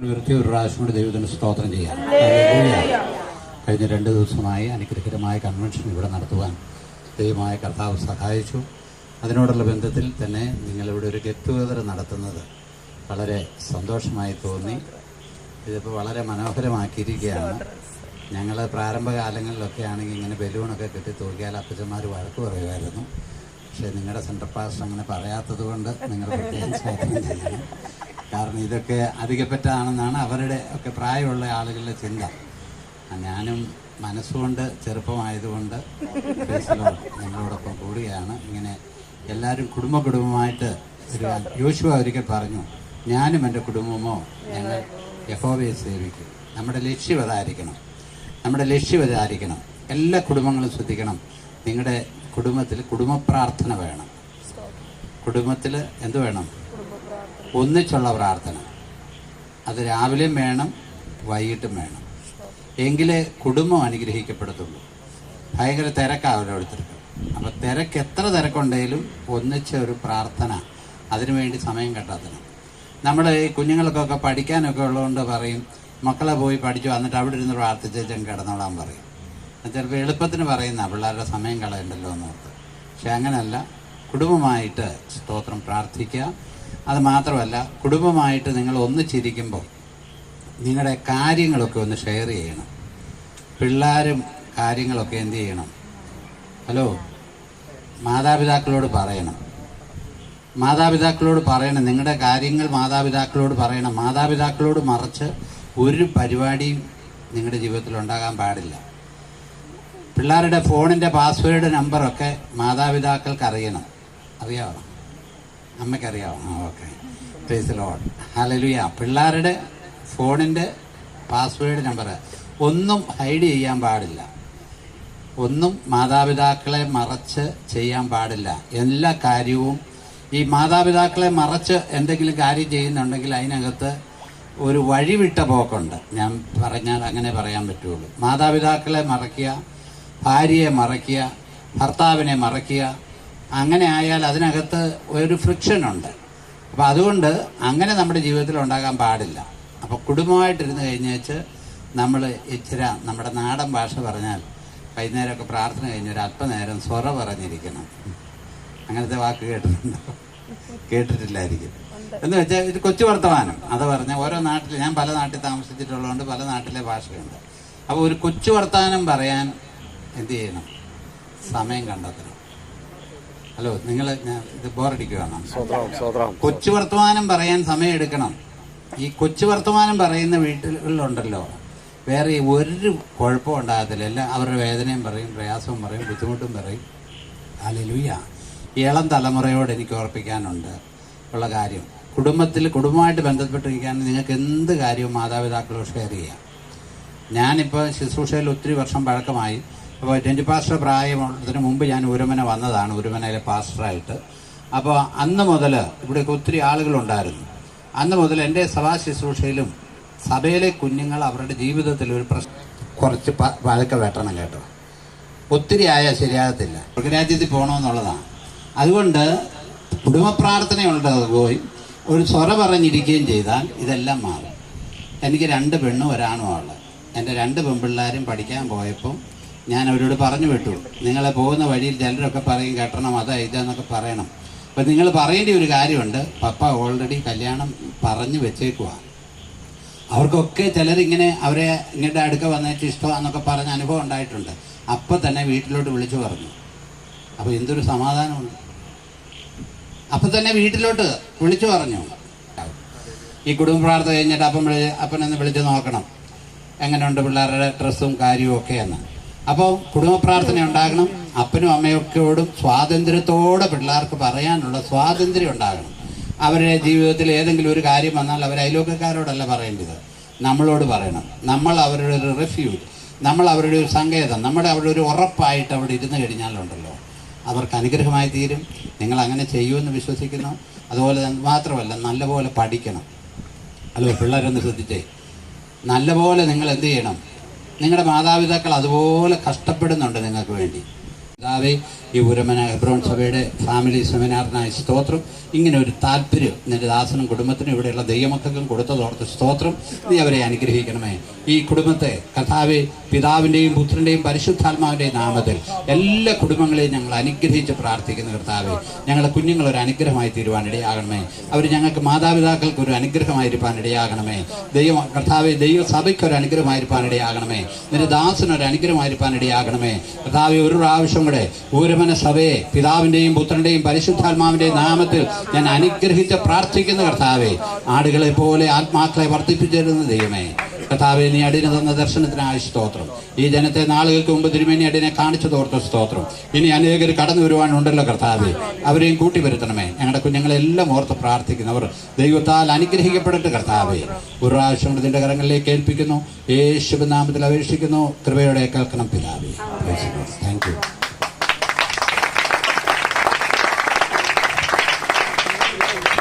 ഒരു പ്രാവശ്യം കൂടി ദൈവത്തിന് സ്തോത്രം ചെയ്യാം. കഴിഞ്ഞ 2 ദിവസമായി അനുഗ്രഹകരമായ കൺവെൻഷൻ ഇവിടെ നടത്തുവാൻ ദൈവമായ കർത്താവ് സഹായിച്ചു. അതിനോടുള്ള ബന്ധത്തിൽ തന്നെ നിങ്ങളിവിടെ ഒരു ഗെറ്റ് ടുഗദർ നടത്തുന്നത് വളരെ സന്തോഷമായി തോന്നി. ഇതിപ്പോൾ വളരെ മനോഹരമാക്കിയിരിക്കുകയാണ്. ഞങ്ങൾ പ്രാരംഭകാലങ്ങളിലൊക്കെ ആണെങ്കിൽ ഇങ്ങനെ ബലൂണൊക്കെ കെട്ടി തൂക്കിയാൽ അപ്പച്ചന്മാർ വഴക്ക് പറയുമായിരുന്നു. പക്ഷേ നിങ്ങളുടെ സെൻട്രൽ പാസ്റ്റർ അങ്ങനെ പറയാത്തത് കൊണ്ട് നിങ്ങൾ പ്രത്യേകം സ്തോത്രം ചെയ്യണം. കാരണം ഇതൊക്കെ അധികപ്പറ്റാണെന്നാണ് അവരുടെ ഒക്കെ പ്രായമുള്ള ആളുകളുടെ ചിന്ത. ഞാനും മനസ്സുകൊണ്ട് ചെറുപ്പമായതുകൊണ്ട് ഞങ്ങളോടൊപ്പം കൂടുകയാണ്. ഇങ്ങനെ എല്ലാവരും കുടുംബമായിട്ട് ഒരു യോശുവ ഒരിക്കൽ പറഞ്ഞു, ഞാനും എൻ്റെ കുടുംബമോ ഞങ്ങൾ യഹോവയെ സേവിക്കും. നമ്മുടെ ലക്ഷ്യം അതായിരിക്കണം. എല്ലാ കുടുംബങ്ങളും ശ്രദ്ധിക്കണം. നിങ്ങളുടെ കുടുംബത്തിൽ കുടുംബ പ്രാർത്ഥന വേണം. കുടുംബത്തിൽ എന്ത് വേണം? ഒന്നിച്ചുള്ള പ്രാർത്ഥന. അത് രാവിലെയും വേണം, വൈകിട്ടും വേണം. എങ്കിലേ കുടുംബം അനുഗ്രഹിക്കപ്പെടത്തുള്ളൂ. ഭയങ്കര തിരക്കാണ് ഓരോരുത്തർക്ക്. അപ്പോൾ എത്ര തിരക്കുണ്ടെങ്കിലും ഒന്നിച്ച ഒരു പ്രാർത്ഥന, അതിനുവേണ്ടി സമയം കണ്ടെത്തണം. നമ്മൾ ഈ കുഞ്ഞുങ്ങൾക്കൊക്കെ പഠിക്കാനൊക്കെ ഉള്ളതുകൊണ്ട് പറയും, മക്കളെ പോയി പഠിച്ചു വന്നിട്ട് അവിടെ ഇരുന്ന് പ്രാർത്ഥിച്ചേച്ചും കിടന്നോളാൻ പറയും. ചിലപ്പോൾ എളുപ്പത്തിന് പറയുന്ന പിള്ളേരുടെ സമയം കളയണ്ടല്ലോ എന്നോർത്ത്. പക്ഷെ അങ്ങനെയല്ല. കുടുംബമായിട്ട് സ്തോത്രം പ്രാർത്ഥിക്കുക. അത് മാത്രമല്ല, കുടുംബമായിട്ട് നിങ്ങൾ ഒന്നിച്ചിരിക്കുമ്പോൾ നിങ്ങളുടെ കാര്യങ്ങളൊക്കെ ഒന്ന് ഷെയർ ചെയ്യണം. പിള്ളേരും കാര്യങ്ങളൊക്കെ എന്ത് ചെയ്യണം? മാതാപിതാക്കളോട് പറയണം. നിങ്ങളുടെ കാര്യങ്ങൾ മാതാപിതാക്കളോട് പറയണം. മാതാപിതാക്കളോട് മറിച്ച് ഒരു പരിപാടിയും നിങ്ങളുടെ ജീവിതത്തിൽ ഉണ്ടാകാൻ പാടില്ല. പിള്ളേരുടെ ഫോണിൻ്റെ പാസ്വേഡ് നമ്പറൊക്കെ മാതാപിതാക്കൾക്ക് അറിയണം. അറിയാമോ? അമ്മയ്ക്കറിയാമോ? Okay, praise the lord, hallelujah. പിള്ളേരുടെ ഫോണിൻ്റെ പാസ്വേഡ് നമ്പർ ഒന്നും ഹൈഡ് ചെയ്യാൻ പാടില്ല. ഒന്നും മാതാപിതാക്കളെ മറച്ച് ചെയ്യാൻ പാടില്ല. എല്ലാ കാര്യവും ഈ മാതാപിതാക്കളെ മറച്ച് എന്തെങ്കിലും കാര്യം ചെയ്യുന്നുണ്ടെങ്കിൽ അതിനകത്ത് ഒരു വഴിവിട്ട പോക്കുണ്ട്. ഞാൻ പറഞ്ഞാൽ അങ്ങനെ പറയാൻ പറ്റുള്ളൂ. മാതാപിതാക്കളെ മറയ്ക്കുക, ഭാര്യയെ മറയ്ക്കുക, ഭർത്താവിനെ മറയ്ക്കുക, അങ്ങനെ ആയാൽ അതിനകത്ത് ഒരു ഫ്രിക്ഷനുണ്ട്. അപ്പോൾ അതുകൊണ്ട് അങ്ങനെ നമ്മുടെ ജീവിതത്തിൽ ഉണ്ടാകാൻ പാടില്ല. അപ്പോൾ കുടുംബമായിട്ടിരുന്ന് കഴിഞ്ഞേച്ച് നമ്മൾ ഇച്ചിരി നമ്മുടെ നാടൻ ഭാഷ പറഞ്ഞാൽ വൈകുന്നേരമൊക്കെ പ്രാർത്ഥന കഴിഞ്ഞ് ഒരു അല്പനേരം സ്വറ പറഞ്ഞിരിക്കണം. അങ്ങനത്തെ വാക്ക് കേട്ടിട്ടുണ്ടോ? കേട്ടിട്ടില്ലായിരിക്കും. എന്ന് വെച്ചാൽ ഇത് കൊച്ചു വർത്തമാനം. അത് പറഞ്ഞാൽ ഓരോ നാട്ടിൽ, ഞാൻ പല നാട്ടിൽ താമസിച്ചിട്ടുള്ളതുകൊണ്ട് പല നാട്ടിലെ ഭാഷയുണ്ട്. അപ്പോൾ ഒരു കൊച്ചു വർത്തമാനം പറയാൻ എന്ത് ചെയ്യണം? സമയം കണ്ടെത്തണം. നിങ്ങൾ ഇത് ബോറടിക്കുകയാണ്. കൊച്ചു വർത്തമാനം പറയാൻ സമയം എടുക്കണം. ഈ കൊച്ചു വർത്തമാനം പറയുന്ന വീട്ടുകളിലുണ്ടല്ലോ, വേറെ ഒരു കുഴപ്പവും ഉണ്ടാകത്തില്ല. എല്ലാം അവരുടെ വേദനയും പറയും, പ്രയാസവും പറയും, ബുദ്ധിമുട്ടും പറയും. ഹല്ലേലൂയ. ഇളം തലമുറയോട് എനിക്ക് ഓർപ്പിക്കാനുണ്ട് ഉള്ള കാര്യം, കുടുംബമായിട്ട് ബന്ധപ്പെട്ടിരിക്കാൻ നിങ്ങൾക്ക് എന്ത് കാര്യവും മാതാപിതാക്കളോട് ഷെയർ ചെയ്യാം. ഞാനിപ്പോൾ ശുശ്രൂഷയിൽ ഒത്തിരി വർഷം പഴക്കമായി. അപ്പോൾ ടെൻറ്റ് പാസ്റ്റർ പ്രായത്തിന് മുമ്പ് ഞാൻ ഉരുമന വന്നതാണ്, ഉരുമനയിലെ പാസ്റ്ററായിട്ട്. അപ്പോൾ അന്ന് മുതൽ ഇവിടെയൊക്കെ ഒത്തിരി ആളുകളുണ്ടായിരുന്നു. അന്ന് മുതൽ എൻ്റെ സഭാ ശുശ്രൂഷയിലും സഭയിലെ കുഞ്ഞുങ്ങൾ അവരുടെ ജീവിതത്തിൽ ഒരു കുറച്ച് വഴക്ക വെട്ടണം കേട്ടോ. ഒത്തിരി ആയാൽ ശരിയാകത്തില്ല. സ്വർഗരാജ്യത്തിൽ പോകണമെന്നുള്ളതാണ്. അതുകൊണ്ട് കുടുംബ പ്രാർത്ഥനയുള്ളത് പോയി ഒരു സ്വറ പറഞ്ഞിരിക്കുകയും ചെയ്താൽ ഇതെല്ലാം മാറും. എനിക്ക് 2 പെണ്ണും ഒരാണുമാണ്. എൻ്റെ 2 പെൺപിള്ളേരും പഠിക്കാൻ പോയപ്പോൾ ഞാൻ അവരോട് പറഞ്ഞു വിട്ടു, നിങ്ങളെ പോകുന്ന വഴിയിൽ ചിലരൊക്കെ പറയും കെട്ടണം, അതാ ഇതെന്നൊക്കെ പറയണം. അപ്പം നിങ്ങൾ പറയേണ്ട ഒരു കാര്യമുണ്ട്, പപ്പ ഓൾറെഡി കല്യാണം പറഞ്ഞു വെച്ചേക്കുക. അവർക്കൊക്കെ ചിലരിങ്ങനെ അവരെ ഇങ്ങോട്ട് അടുക്ക വന്നിട്ട് ഇഷ്ടമാണെന്നൊക്കെ പറഞ്ഞ അനുഭവം ഉണ്ടായിട്ടുണ്ട്. അപ്പം തന്നെ വീട്ടിലോട്ട് വിളിച്ചു പറഞ്ഞു. അപ്പോൾ എന്തൊരു സമാധാനമുണ്ട്. അപ്പം തന്നെ വീട്ടിലോട്ട് വിളിച്ചു പറഞ്ഞു. ഈ കുടുംബ പ്രാർത്ഥന കഴിഞ്ഞിട്ട് അപ്പനെന്ന് വിളിച്ച് നോക്കണം എങ്ങനെയുണ്ട് പിള്ളേരുടെ ഡ്രസ്സും കാര്യവും ഒക്കെ എന്ന്. അപ്പോൾ കുടുംബ പ്രാർത്ഥന ഉണ്ടാകണം. അപ്പനും അമ്മയൊക്കെയോടും സ്വാതന്ത്ര്യത്തോടെ പിള്ളേർക്ക് പറയാനുള്ള സ്വാതന്ത്ര്യം ഉണ്ടാകണം. അവരുടെ ജീവിതത്തിൽ ഏതെങ്കിലും ഒരു കാര്യം വന്നാൽ അവർ അയൽവക്കക്കാരോടല്ല പറയേണ്ടത്, നമ്മളോട് പറയണം. നമ്മൾ അവരുടെ ഒരു റെഫ്യൂജ്, നമ്മൾ അവരുടെ ഒരു സങ്കേതം, അവരുടെ ഒരു ഉറപ്പായിട്ട് അവിടെ ഇരുന്ന് കഴിഞ്ഞാലുണ്ടല്ലോ അവർക്ക് അനുഗ്രഹമായി തീരും. നിങ്ങൾ അങ്ങനെ ചെയ്യുമെന്ന് വിശ്വസിക്കുന്നു. അതുപോലെ മാത്രമല്ല, നല്ലപോലെ പഠിക്കണം. പിള്ളേരൊന്ന് ശ്രദ്ധിച്ചേ, നല്ലപോലെ നിങ്ങൾ എന്ത് ചെയ്യണം? നിങ്ങളുടെ മാതാപിതാക്കൾ അതുപോലെ കഷ്ടപ്പെടുന്നുണ്ട് നിങ്ങൾക്ക് വേണ്ടി. പിതാവേ, ഈ ഉരമന ഹെബ്രോൺ സഭയുടെ ഫാമിലി സെമിനാറിനായി സ്തോത്രം. ഇങ്ങനെ ഒരു താല്പര്യം നിന്റെ ദാസനും കുടുംബത്തിനും ഇവിടെയുള്ള ദൈവമക്കൾക്കും കൊടുത്തതോർത്ത് സ്തോത്രം. നീ അവരെ അനുഗ്രഹിക്കണമേ. ഈ കുടുംബത്തെ കർത്താവേ, പിതാവിൻ്റെയും പുത്രൻ്റെയും പരിശുദ്ധാത്മാവിൻ്റെയും നാമത്തിൽ എല്ലാ കുടുംബങ്ങളെയും ഞങ്ങൾ അനുഗ്രഹിച്ച് പ്രാർത്ഥിക്കുന്ന കർത്താവേ, ഞങ്ങളുടെ കുഞ്ഞുങ്ങൾ ഒരു അനുഗ്രഹമായി തീരുവാൻ ഇടയാകണമേ. അവർ ഞങ്ങൾക്ക് മാതാപിതാക്കൾക്ക് ഒരു അനുഗ്രഹമായിരിക്കാൻ ഇടയാകണമേ. കർത്താവെ, ദൈവസഭയ്ക്ക് ഒരു അനുഗ്രഹമായിരിക്കാൻ ഇടയാകണമേ. നിന്റെ ദാസനൊരു അനുഗ്രഹമായിരിക്കാൻ ഇടയാകണമേ. കർത്താവെ, ഒരു പ്രാവശ്യം കൂടെ ഊരമന സഭയെ പിതാവിൻ്റെയും പുത്രൻ്റെയും പരിശുദ്ധാത്മാവിൻ്റെയും നാമത്തിൽ ഞാൻ അനുഗ്രഹിച്ച് പ്രാർത്ഥിക്കുന്ന കർത്താവെ, ആടുകളെ പോലെ ആത്മാക്കളെ വർദ്ധിപ്പിച്ചിരുന്ന ദൈവമേ, കർത്താവെ, നീ അടിന് തന്ന ദർശനത്തിനായി സ്തോത്രം. ഈ ജനത്തെ നാളുകൾക്ക് മുമ്പ് തിരുമേനി അടിനെ കാണിച്ചു തോർത്ത സ്തോത്രം. ഇനി അനേകർ കടന്നു വരുവാനുണ്ടല്ലോ കർത്താവെ, അവരെയും കൂട്ടി വരുത്തണമേ. ഞങ്ങളുടെ കുഞ്ഞുങ്ങളെല്ലാം ഓർത്ത് പ്രാർത്ഥിക്കുന്നവർ ദൈവത്താൽ അനുഗ്രഹിക്കപ്പെടട്ടെ കർത്താവെ. ഒരു പ്രാവശ്യം നിന്റെ കരങ്ങളിലേക്ക് ഏൽപ്പിക്കുന്നു. യേശുവിൻ നാമത്തിൽ അപേക്ഷിക്കുന്നു. കൃപയോടെ കേൾക്കണം പിതാവേ. Thank you.